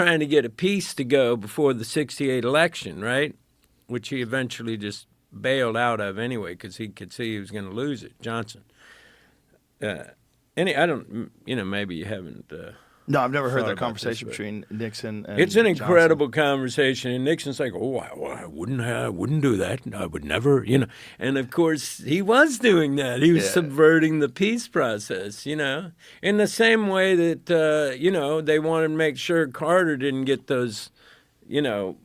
trying to get a peace to go before the '68 election, right? Which he eventually just bailed out of anyway because he could see he was going to lose it, Johnson. I don't, maybe you haven't. No, I've never heard thought that about this, conversation but between Nixon and it's an Johnson. incredible conversation, and Nixon's like, "Oh, I wouldn't do that. I would never, And of course, he was doing that. He was subverting the peace process, in the same way that they wanted to make sure Carter didn't get those, those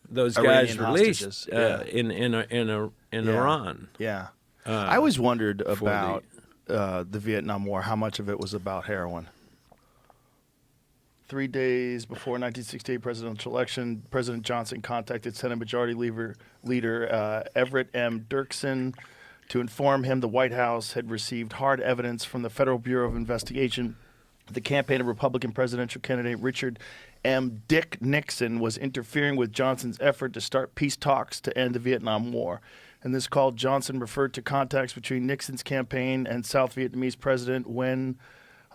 guys Iranian released hostages, in Iran. Yeah, I always wondered about the Vietnam War. How much of it was about heroin? 3 days before 1968 presidential election, President Johnson contacted Senate Majority Leader Everett M. Dirksen to inform him the White House had received hard evidence from the Federal Bureau of Investigation. The campaign of Republican presidential candidate Richard M. Dick Nixon was interfering with Johnson's effort to start peace talks to end the Vietnam War. In this call, Johnson referred to contacts between Nixon's campaign and South Vietnamese President Nguyen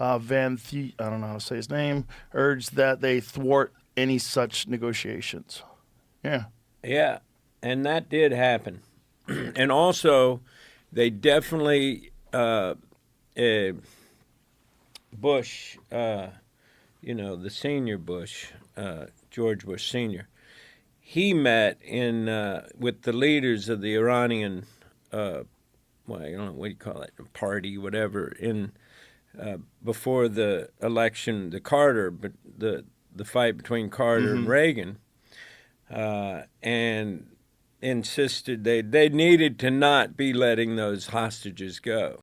Van Thuy, I don't know how to say his name, urged that they thwart any such negotiations. Yeah. Yeah, and that did happen. And also, they definitely, Bush, the senior Bush, George Bush Sr., he met with the leaders of the Iranian, I don't know, what do you call it, party, whatever, before the election, but the fight between Carter and Reagan, and insisted they needed to not be letting those hostages go.